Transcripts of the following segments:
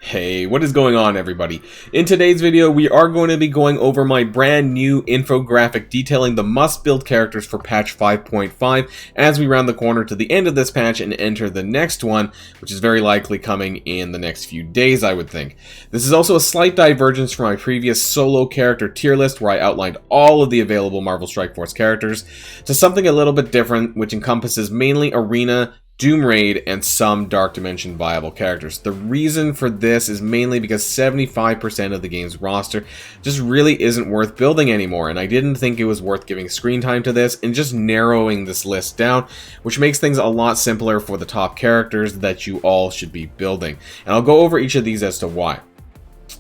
Hey, what is going on, everybody? In today's video, we are going to be going over my brand new infographic detailing the must-build characters for patch 5.5 as we round the corner to the end of this patch and enter the next one, which is very likely coming in the next few days, I would think. This is also a slight divergence from my previous solo character tier list where I outlined all of the available Marvel Strike Force characters to something a little bit different, which encompasses mainly Arena, Doom Raid, and some Dark Dimension viable characters. The reason for this is mainly because 75% of the game's roster just really isn't worth building anymore, and I didn't think it was worth giving screen time to this and just narrowing this list down, which makes things a lot simpler for the top characters that you all should be building. And I'll go over each of these as to why.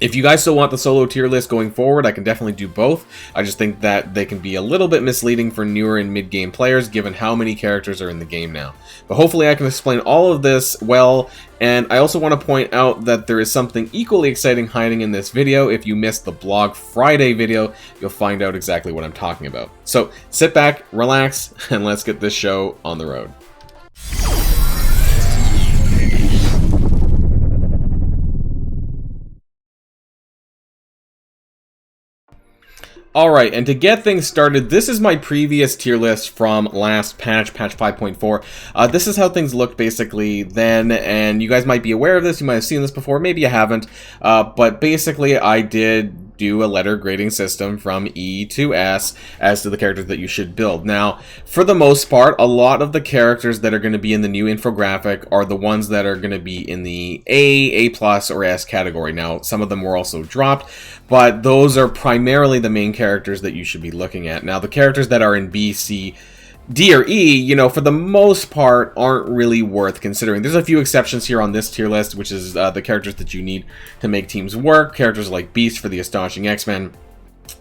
If you guys still want the solo tier list going forward, I can definitely do both. I just think that they can be a little bit misleading for newer and mid-game players given how many characters are in the game now. But hopefully I can explain all of this well, and I also want to point out that there is something equally exciting hiding in this video. If you missed the Blog Friday video, you'll find out exactly what I'm talking about. So sit back, relax, and let's get this show on the road. Alright, and to get things started, this is my previous tier list from last patch, patch 5.4. This is how things looked basically then, and you guys might be aware of this, you might have seen this before, maybe you haven't, but basically I did do a letter grading system from E to S as to the characters that you should build. Now, for the most part, a lot of the characters that are going to be in the new infographic are the ones that are going to be in the A+, or S category. Now, some of them were also dropped, but those are primarily the main characters that you should be looking at. Now, the characters that are in B, C, D, or E, you know, for the most part, aren't really worth considering. There's a few exceptions here on this tier list, which is the characters that you need to make teams work. Characters like Beast for the Astonishing X-Men,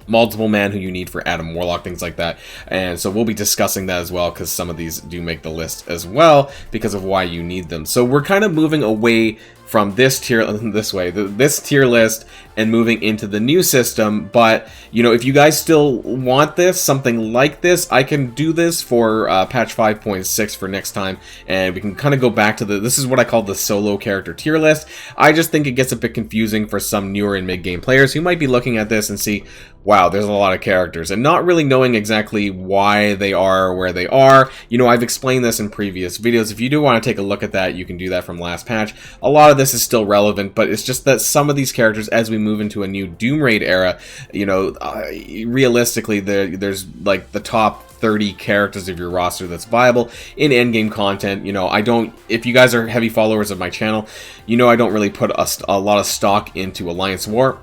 Multiple Man, who you need for Adam Warlock, things like that. And so we'll be discussing that as well, because some of these do make the list as well, because of why you need them. So we're kind of moving away from this tier, this tier list, and moving into the new system. But, you know, if you guys still want this, something like this, I can do this for patch 5.6 for next time, and we can kind of go back to this is what I call the solo character tier list. I just think it gets a bit confusing for some newer and mid-game players who might be looking at this and see, wow, there's a lot of characters, and not really knowing exactly why they are where they are. You know, I've explained this in previous videos. If you do want to take a look at that, you can do that from last patch. A lot of this is still relevant, but it's just that some of these characters, as we move into a new Doom Raid era, you know, realistically, there's like the top 30 characters of your roster that's viable in endgame content. You know, if you guys are heavy followers of my channel, you know I don't really put a lot of stock into Alliance War.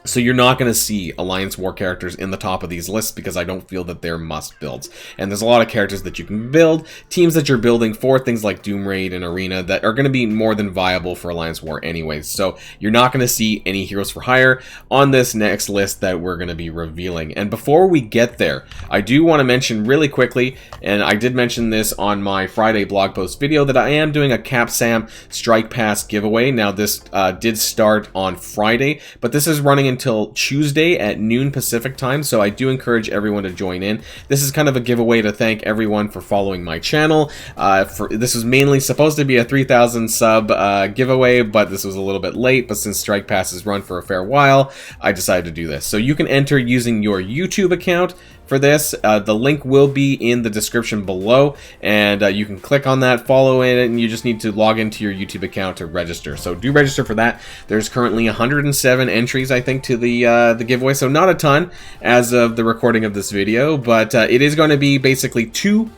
So you're not going to see Alliance War characters in the top of these lists because I don't feel that they're must builds. And there's a lot of characters that you can build, teams that you're building for things like Doom Raid and Arena that are going to be more than viable for Alliance War anyways. So you're not going to see any Heroes for Hire on this next list that we're going to be revealing. And before we get there, I do want to mention really quickly, and I did mention this on my Friday blog post video, that I am doing a CapSam Strike Pass giveaway. Now this did start on Friday, but this is running until Tuesday at noon Pacific time, so I do encourage everyone to join in. This is kind of a giveaway to thank everyone for following my channel. This was mainly supposed to be a 3,000 sub giveaway, but this was a little bit late, but since Strike Pass has run for a fair while, I decided to do this. So you can enter using your YouTube account for this. The link will be in the description below, and you can click on that, follow it, and you just need to log into your YouTube account to register. So do register for that. There's currently 107 entries, I think, to the giveaway, so not a ton as of the recording of this video, but it is going to be basically two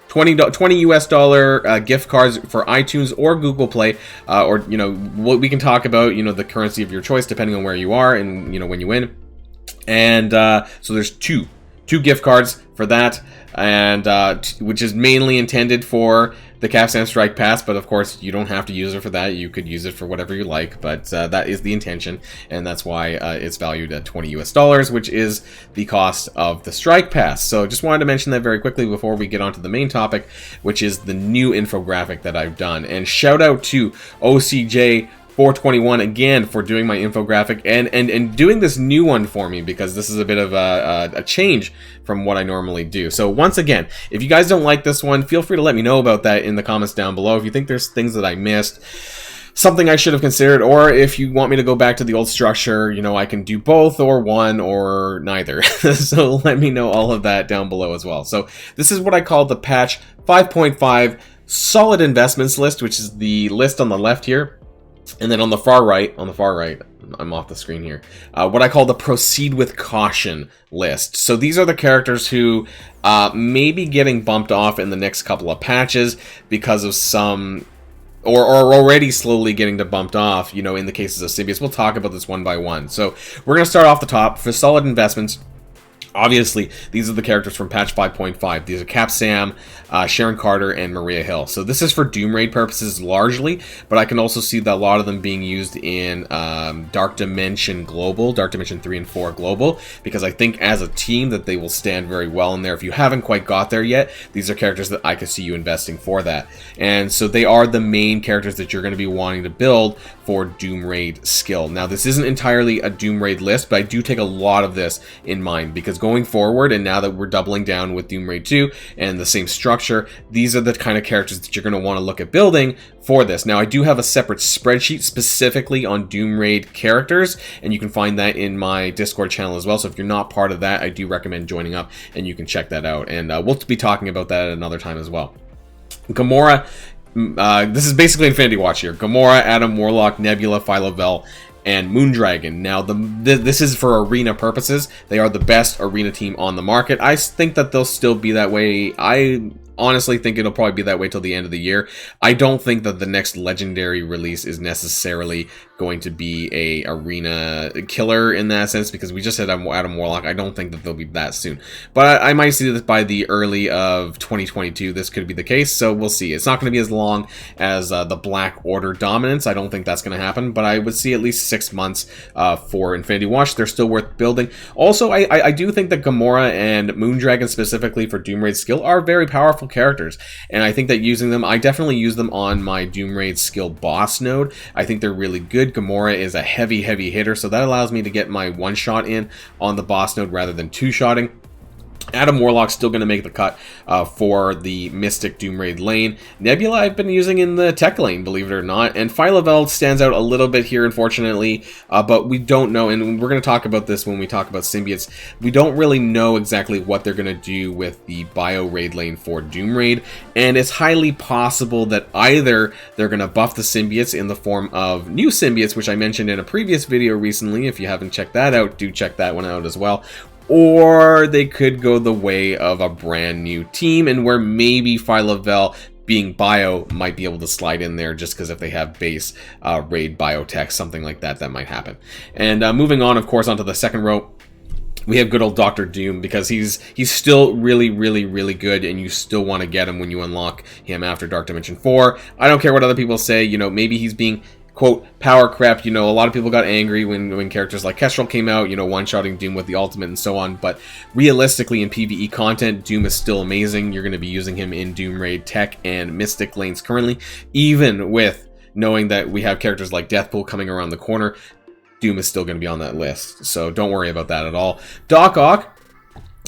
$20 US gift cards for iTunes or Google Play, or, you know, what we can talk about, you know, the currency of your choice depending on where you are and, you know, when you win. And so there's two gift cards for that, and which is mainly intended for the CapSam Strike Pass, but of course you don't have to use it for that. You could use it for whatever you like, but that is the intention, and that's why it's valued at $20 US, which is the cost of the Strike Pass. So just wanted to mention that very quickly before we get on to the main topic, which is the new infographic that I've done. And shout out to OCJ 421 again for doing my infographic and doing this new one for me, because this is a bit of a change from what I normally do. So once again, if you guys don't like this one, feel free to let me know about that in the comments down below. If you think there's things that I missed, something I should have considered, or if you want me to go back to the old structure, you know, I can do both or one or neither. So let me know all of that down below as well. So this is what I call the patch 5.5 solid investments list, which is the list on the left here. And then on the far right, I'm off the screen here, what I call the proceed with caution list. So these are the characters who may be getting bumped off in the next couple of patches because of some, or are already slowly getting bumped off, you know, in the cases of symbiotes. We'll talk about this one by one. So we're going to start off the top. For solid investments, obviously, these are the characters from patch 5.5. These are Cap Sam, Sharon Carter, and Maria Hill. So this is for Doom Raid purposes largely, but I can also see that a lot of them being used in Dark Dimension Global, Dark Dimension 3 and 4 Global, because I think as a team that they will stand very well in there. If you haven't quite got there yet, these are characters that I could see you investing for that. And so they are the main characters that you're going to be wanting to build for Doom Raid skill. Now, this isn't entirely a Doom Raid list, but I do take a lot of this in mind, because going forward, and now that we're doubling down with Doom Raid 2 and the same structure, these are the kind of characters that you're going to want to look at building for this. Now, I do have a separate spreadsheet specifically on Doom Raid characters, and you can find that in my Discord channel as well. So if you're not part of that, I do recommend joining up, and you can check that out. And we'll be talking about that at another time as well. Gamora, this is basically Infinity Watch here. Gamora, Adam Warlock, Nebula, Phyla-Vell, and Moondragon. Now, this is for arena purposes. They are the best arena team on the market. I think that they'll still be that way. I honestly think it'll probably be that way till the end of the year. I don't think that the next legendary release is necessarily going to be a arena killer in that sense, because we just had Adam Warlock. I don't think that they'll be that soon, but I might see this by the early of 2022. This could be the case, so we'll see. It's not going to be as long as the Black Order dominance. I don't think that's going to happen, but I would see at least 6 months for Infinity Watch. They're still worth building. Also, I do think that Gamora and Moondragon, specifically for Doom Raid skill, are very powerful characters, and I think that using them, I definitely use them on my Doom Raid skill boss node. I think they're really good. Gamora is a heavy hitter, so that allows me to get my one-shot in on the boss node rather than two-shotting. Adam Warlock's still going to make the cut for the Mystic Doom Raid lane. Nebula I've been using in the tech lane, believe it or not. And Phyla-Vell stands out a little bit here, unfortunately. But we don't know, and we're going to talk about this when we talk about symbiotes. We don't really know exactly what they're going to do with the Bio Raid lane for Doom Raid. And it's highly possible that either they're going to buff the symbiotes in the form of new symbiotes, which I mentioned in a previous video recently. If you haven't checked that out, do check that one out as well. Or they could go the way of a brand new team, and where maybe Phyla-Vell, being bio, might be able to slide in there, just because if they have base raid biotech, something like that, that might happen. And moving on, of course, onto the second row, we have good old Dr. Doom, because he's still really good, and you still want to get him when you unlock him after Dark Dimension 4. I don't care what other people say, you know, maybe he's being, quote, power crept. You know, a lot of people got angry when characters like Kestrel came out, you know, one-shotting Doom with the ultimate and so on, but realistically in PvE content, Doom is still amazing. You're going to be using him in Doom Raid tech and Mystic lanes currently, even with knowing that we have characters like Deathpool coming around the corner. Doom is still going to be on that list, so don't worry about that at all. Doc Ock,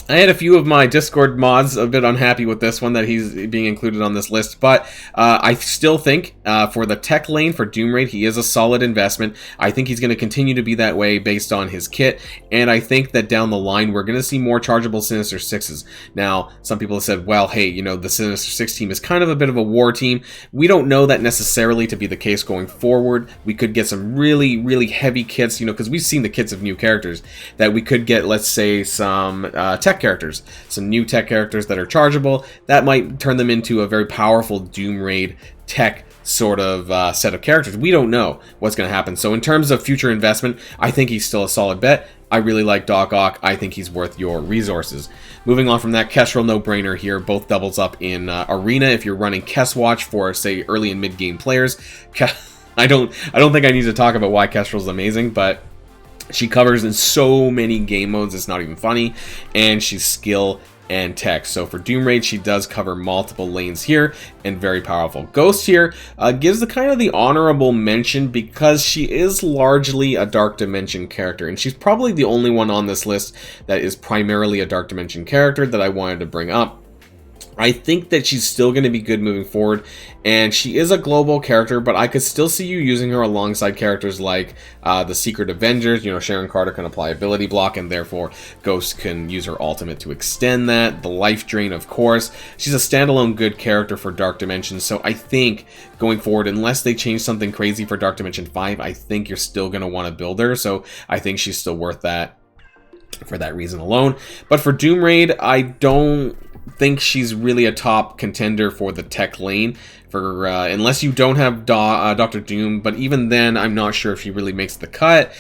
I had a few of my Discord mods a bit unhappy with this one, that he's being included on this list, but I still think for the tech lane for Doom Raid, he is a solid investment. I think he's going to continue to be that way based on his kit, and I think that down the line we're going to see more chargeable Sinister Sixes. Now, some people have said, well, hey, you know, the Sinister Six team is kind of a bit of a war team. We don't know that necessarily to be the case going forward. We could get some really heavy kits, you know, because we've seen the kits of new characters, that we could get, let's say, some tech characters, some new tech characters that are chargeable. That might turn them into a very powerful Doom Raid tech sort of set of characters. We don't know what's going to happen. So in terms of future investment, I think he's still a solid bet. I really like Doc Ock. I think he's worth your resources. Moving on from that, Kestrel, no-brainer here. Both doubles up in Arena if you're running Kess Watch for, say, early and mid-game players. I don't think I need to talk about why Kestrel's amazing, but she covers in so many game modes, it's not even funny, and she's skill and tech. So for Doom Raid, she does cover multiple lanes here, and very powerful. Ghost here gives the kind of the honorable mention, because she is largely a Dark Dimension character, and she's probably the only one on this list that is primarily a Dark Dimension character that I wanted to bring up. I think that she's still going to be good moving forward, and she is a global character, but I could still see you using her alongside characters like the Secret Avengers. You know, Sharon Carter can apply ability block, and therefore Ghost can use her ultimate to extend that. The Life Drain, of course. She's a standalone good character for Dark Dimension, so I think going forward, unless they change something crazy for Dark Dimension 5, I think you're still going to want to build her, so I think she's still worth that for that reason alone. But for Doom Raid, I don't think she's really a top contender for the tech lane, for unless you don't have Dr. Doom, but even then I'm not sure if she really makes the cut.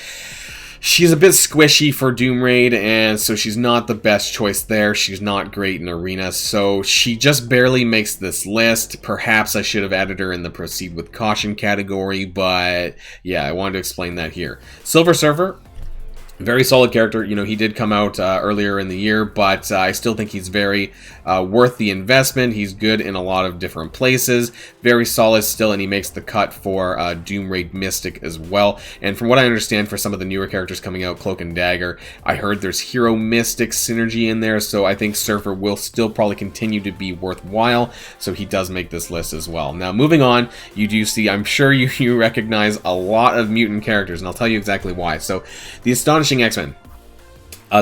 She's a bit squishy for Doom Raid, and so she's not the best choice there. She's not great in Arena, so she just barely makes this list. Perhaps I should have added her in the Proceed with Caution category, but yeah, I wanted to explain that here. Silver Surfer, very solid character. You know, he did come out earlier in the year, but I still think he's very worth the investment. He's good in a lot of different places. Very solid still, and he makes the cut for Doom Raid Mystic as well. And from what I understand for some of the newer characters coming out, Cloak and Dagger, I heard there's Hero Mystic synergy in there, so I think Surfer will still probably continue to be worthwhile, so he does make this list as well. Now, moving on, you do see, I'm sure you recognize a lot of mutant characters, and I'll tell you exactly why. So, the Astonishing X-Men.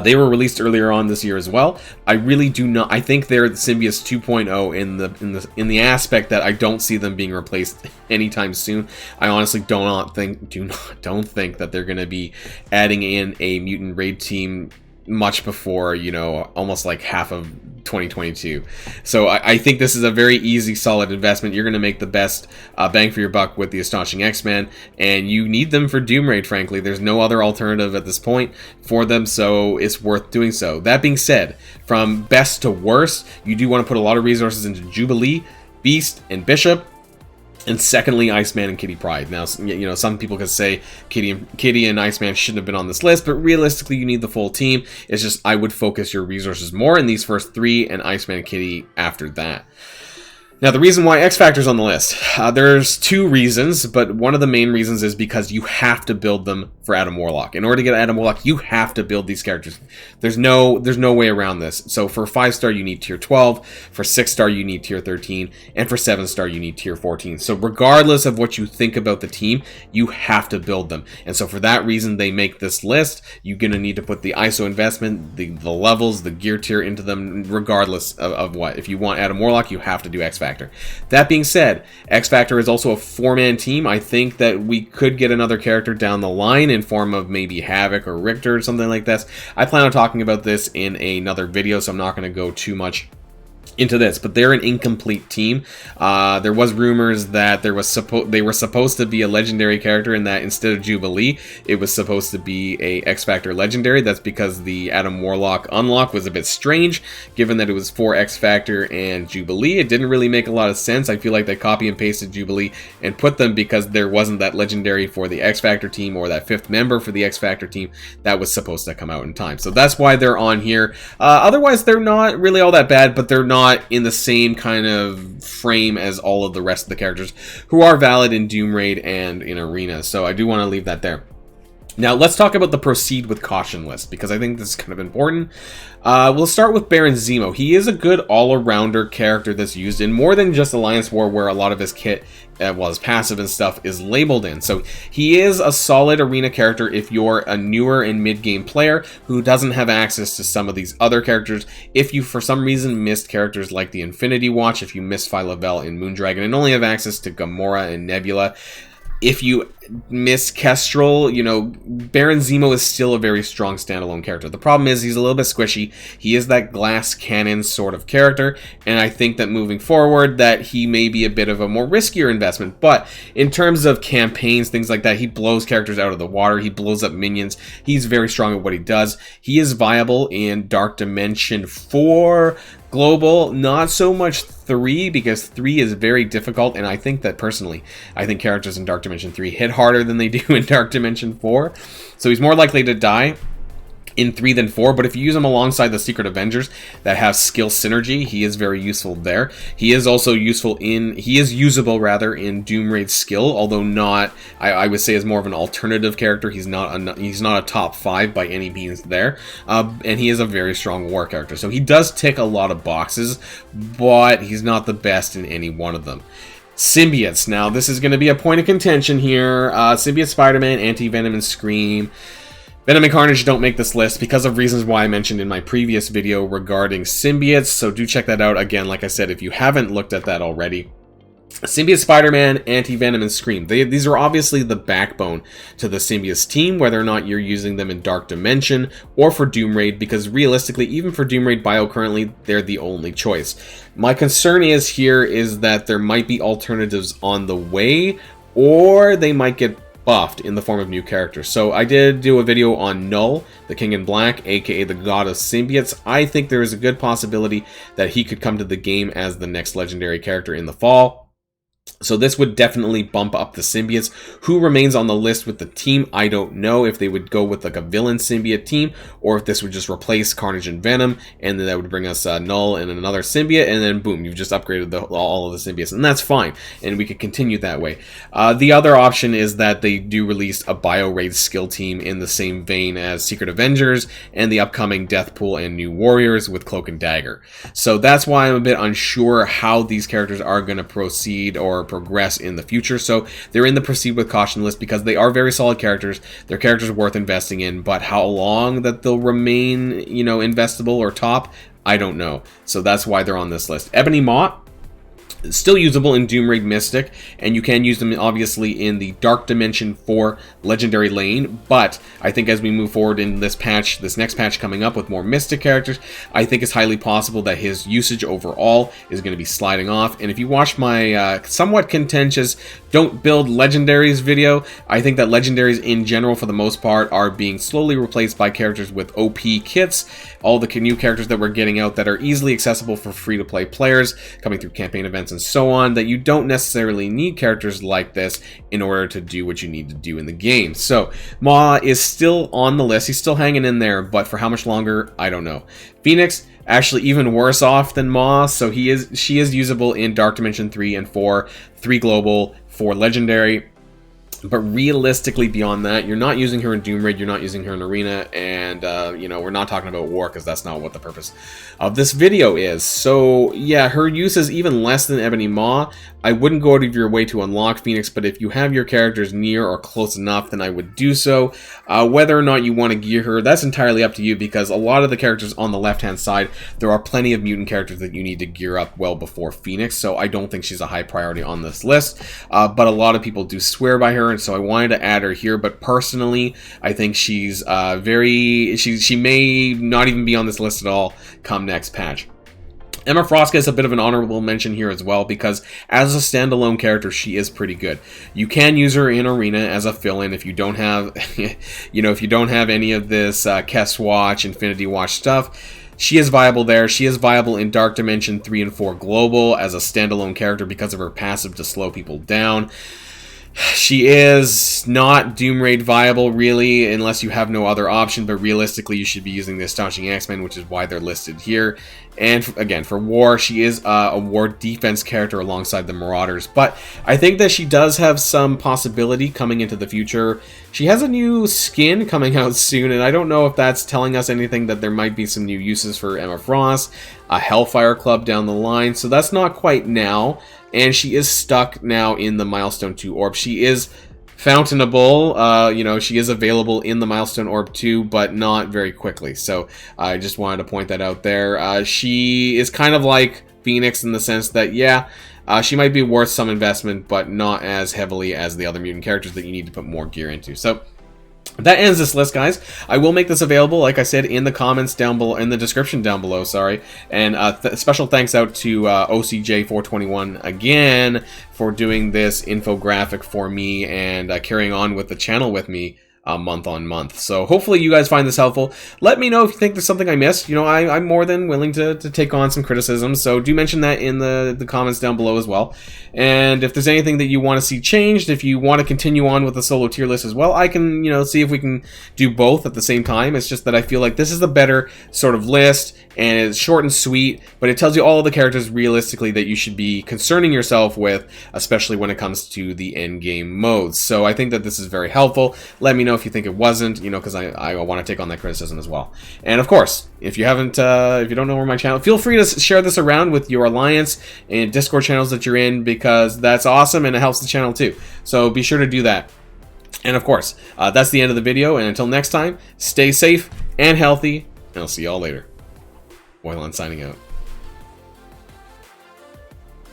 They were released earlier on this year as well. I really do not. I think they're the Symbiotes 2.0 in the aspect that I don't see them being replaced anytime soon. I honestly don't think that they're going to be adding in a mutant raid team much before, you know, almost like half of 2022. So I think this is a very easy, solid investment. You're going to make the best bang for your buck with the Astonishing X-Men, and you need them for Doom Raid, frankly. There's no other alternative at this point for them, so it's worth doing so. That being said, from best to worst, you do want to put a lot of resources into Jubilee, Beast, and Bishop. And secondly, Iceman and Kitty Pryde. Now, you know, some people could say Kitty and Iceman shouldn't have been on this list, but realistically, you need the full team. It's just I would focus your resources more in these first three, and Iceman and Kitty after that. Now, the reason why X-Factor's on the list, there's two reasons, but one of the main reasons is because you have to build them for Adam Warlock. In order to get Adam Warlock, you have to build these characters. There's no way around this. So for 5-star, you need tier 12. For 6-star, you need tier 13. And for 7-star, you need tier 14. So regardless of what you think about the team, you have to build them. And so for that reason, they make this list. You're going to need to put the ISO investment, the levels, the gear tier into them, regardless of what. If you want Adam Warlock, you have to do X-Factor. That being said, X-Factor is also a 4-man team. I think that we could get another character down the line in form of maybe Havoc or Richter or something like this. I plan on talking about this in another video, so I'm not going to go too much into this, but they're an incomplete team. There was rumors that they were supposed to be a legendary character, and that instead of Jubilee, it was supposed to be a X-Factor legendary. That's because the Adam Warlock unlock was a bit strange, given that it was for X-Factor and Jubilee. It didn't really make a lot of sense. I feel like they copy and pasted Jubilee and put them because there wasn't that legendary for the X-Factor team, or that 5th member for the X-Factor team that was supposed to come out in time. So that's why they're on here. Otherwise, they're not really all that bad, but they're not in the same kind of frame as all of the rest of the characters who are valid in Doom Raid and in Arena. So I do want to leave that there. Now, let's talk about the Proceed with Caution list, because I think this is kind of important. We'll start with Baron Zemo. He is a good all-arounder character that's used in more than just Alliance War, where a lot of his kit, well, his passive and stuff, is labeled in. So he is a solid Arena character if you're a newer and mid-game player who doesn't have access to some of these other characters. If you, for some reason, missed characters like the Infinity Watch, if you missed Phyla-Vell in Moondragon, and only have access to Gamora and Nebula, if you miss Kestrel, you know, Baron Zemo is still a very strong standalone character. The problem is he's a little bit squishy. He is that glass cannon sort of character, and I think that moving forward that he may be a bit of a more riskier investment. But in terms of campaigns, things like that, he blows characters out of the water. He blows up minions. He's very strong at what he does. He is viable in Dark Dimension 4, Global, not so much 3, because 3 is very difficult, and I think that personally, I think characters in Dark Dimension 3 hit harder than they do in Dark Dimension 4, so he's more likely to die. in 3 than 4, but if you use him alongside the Secret Avengers that have skill synergy, he is very useful there. He is also useful he is usable rather in Doom Raid's skill, although not, I would say is more of an alternative character. He's not a top 5 by any means there, and he is a very strong war character, so he does tick a lot of boxes, but he's not the best in any one of them. Symbiotes. Now, this is going to be a point of contention here. Symbiote Spider-Man, Anti-Venom, and Scream. Venom and Carnage don't make this list because of reasons why I mentioned in my previous video regarding symbiotes, so do check that out. Again, like I said, if you haven't looked at that already. Symbiote Spider-Man, Anti-Venom, and Scream. These are obviously the backbone to the Symbiotes team, whether or not you're using them in Dark Dimension or for Doom Raid, because realistically, even for Doom Raid Bio currently, they're the only choice. My concern is that there might be alternatives on the way, or they might get buffed in the form of new characters. So I did do a video on Null, the King in Black, aka the God of Symbiotes. I think there is a good possibility that he could come to the game as the next legendary character in the fall. So this would definitely bump up the symbiotes. Who remains on the list with the team, I don't know. If they would go with like a villain symbiote team, or if this would just replace Carnage and Venom, and then that would bring us Null and another symbiote, and then boom, you've just upgraded all of the symbiotes, and that's fine, and we could continue that way. The other option is that they do release a Bio Raid skill team in the same vein as Secret Avengers and the upcoming Deathpool and New Warriors with Cloak and Dagger. So that's why I'm a bit unsure how these characters are going to proceed or progress in the future. So they're in the proceed with caution list because they are very solid characters. They're characters worth investing in, but how long that they'll remain, investable or top, I don't know. So that's why they're on this list. Ebony Maw, still usable in Doom Raid Mystic, and you can use them obviously in the Dark Dimension 4 Legendary Lane, but I think as we move forward in this next patch coming up with more Mystic characters, I think it's highly possible that his usage overall is going to be sliding off. And if you watch my somewhat contentious Don't Build Legendaries video, I think that Legendaries in general for the most part are being slowly replaced by characters with OP kits, all the new characters that we're getting out that are easily accessible for free-to-play players coming through campaign events and so on, that you don't necessarily need characters like this in order to do what you need to do in the game. So Maw is still on the list, he's still hanging in there, but for how much longer, I don't know. Phoenix, actually even worse off than Maw, so she is usable in Dark Dimension 3 and 4, 3 global, 4 legendary. But realistically, beyond that, you're not using her in Doom Raid, you're not using her in Arena, and, we're not talking about War, because that's not what the purpose of this video is. So, yeah, her use is even less than Ebony Maw. I wouldn't go out of your way to unlock Phoenix, but if you have your characters near or close enough, then I would do so. Whether or not you want to gear her, that's entirely up to you, because a lot of the characters on the left-hand side, there are plenty of mutant characters that you need to gear up well before Phoenix, so I don't think she's a high priority on this list. But a lot of people do swear by her, and so I wanted to add her here, but personally, I think she's she may not even be on this list at all come next patch. Emma Frost gets a bit of an honorable mention here as well, because as a standalone character, she is pretty good. You can use her in Arena as a fill-in if you don't have, if you don't have any of this Kess Watch, Infinity Watch stuff. She is viable there. She is viable in Dark Dimension 3 and 4 Global as a standalone character because of her passive to slow people down. She is not Doom Raid viable, really, unless you have no other option, but realistically, you should be using the Astonishing X-Men, which is why they're listed here. And again, for War, she is a War defense character alongside the Marauders, but I think that she does have some possibility coming into the future. She has a new skin coming out soon, and I don't know if that's telling us anything that there might be some new uses for Emma Frost, a Hellfire Club down the line, so that's not quite now. And she is stuck now in the Milestone 2 Orb. She is fountainable, she is available in the Milestone Orb 2, but not very quickly. So I just wanted to point that out there. She is kind of like Phoenix in the sense that, she might be worth some investment, but not as heavily as the other mutant characters that you need to put more gear into. So that ends this list, guys. I will make this available, like I said, in the comments down below, in the description down below, sorry. And special thanks out to OCJ421 again for doing this infographic for me and carrying on with the channel with me month on month. So hopefully you guys find this helpful. Let me know if you think there's something I missed. You know, I'm more than willing to take on some criticism, so do mention that in the comments down below as well. And if there's anything that you want to see changed, if you want to continue on with the solo tier list as well, I can, you know, see if we can do both at the same time. It's just that I feel like this is the better sort of list, and it's short and sweet, but it tells you all of the characters realistically that you should be concerning yourself with, especially when it comes to the end game modes. So I think that this is very helpful. Let me know if you think it wasn't, you know, because I want to take on that criticism as well. And of course, if you haven't, if you don't know where my channel, feel free to share this around with your Alliance and Discord channels that you're in, because that's awesome and it helps the channel too. So be sure to do that. And of course, that's the end of the video. And until next time, stay safe and healthy, and I'll see y'all later. Boilon signing out.